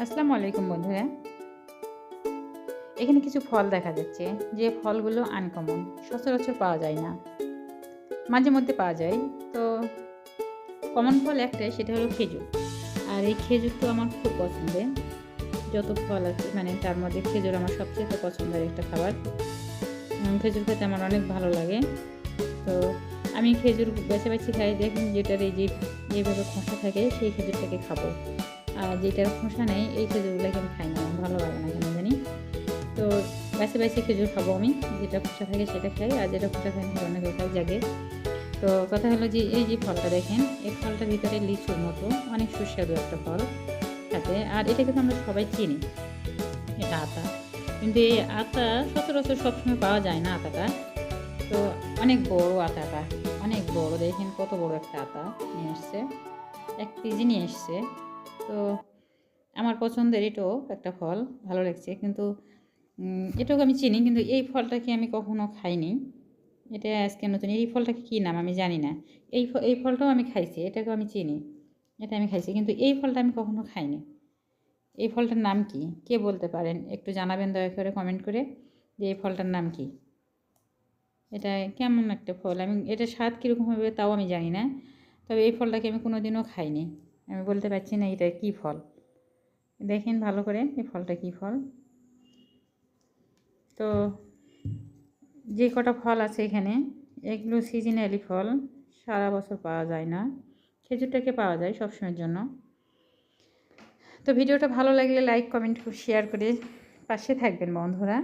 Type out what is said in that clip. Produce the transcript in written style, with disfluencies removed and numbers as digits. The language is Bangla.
আসসালামু আলাইকুম বন্ধুরা। এখানে কিছু ফল দেখা যাচ্ছে, যে ফলগুলো আনকমন, সচরাচর পাওয়া যায় না, মাঝে মধ্যে পাওয়া যায়। তো কমন ফল একটাই, সেটা হলো খেজুর। আর এই খেজুর তো আমার খুব পছন্দের। যত ফল আছে মানে তার মধ্যে খেজুর আমার সবচেয়ে পছন্দের একটা খাবার। খেজুর খেতে আমার অনেক ভালো লাগে। তো আমি খেজুর বেছে বেছে খাই। দেখুন, যেটার এই যে যেভাবে খোসা থাকে সেই খেজুরটাকে খাবো, আর যেটার খোসা নেই এই খেজুরগুলোকে আমি খাই না, আমার ভালো লাগে না কেন জানি। তো বেছে বেছে খেজুর খাবো আমি, যেটা খোসা থাকে সেটা খাই, আর যেটা খোসা থাকে না অনেকে খাই জাগে। তো কথা হলো যে এই যে ফলটা দেখেন, এই ফলটার ভিতরে লিচুর মতো অনেক সুস্বাদু একটা ফল থাকে। আর এটা কিন্তু আমরা সবাই চিনি, এটা আতা। কিন্তু এই আতা সচরাচর সবসময় পাওয়া যায় না আতাটা। তো অনেক বড় আতাটা, অনেক বড়, দেখেন কত বড় একটা আতা নিয়ে এসছে, 1 কেজি নিয়ে এসছে। তো আমার পছন্দের এটাও একটা ফল, ভালো লাগছে। কিন্তু এটাও আমি চিনি, কিন্তু এই ফলটাকে আমি কখনো খাইনি। এটা আজকে নতুন। এই ফলটাকে কী নাম আমি জানি না। এই ফলটাও আমি খাইছি, এটাকেও আমি চিনি, এটা আমি খাইছি, কিন্তু এই ফলটা আমি কখনো খাইনি। এই ফলটার নাম কি, কে বলতে পারেন একটু জানাবেন দয়া করে কমেন্ট করে, যে এই ফলটার নাম কি। এটা কেমন একটা ফল, আমি এটা স্বাদ কীরকম হবে তাও আমি জানি না। তবে এই ফলটাকে আমি কোনো দিনও খাইনি, আমি বলতে পারছি না এটা কী ফল। দেখেন ভালো করে এই ফলটা কী ফল। তো যে কটা ফল আছে এখানে, এগুলো সিজনালি ফল, সারা বছর পাওয়া যায় না। খেজুরটাকে পাওয়া যায় সবসময়ের জন্য। তো ভিডিওটা ভালো লাগলে লাইক কমেন্ট শেয়ার করে পাশে থাকবেন বন্ধুরা।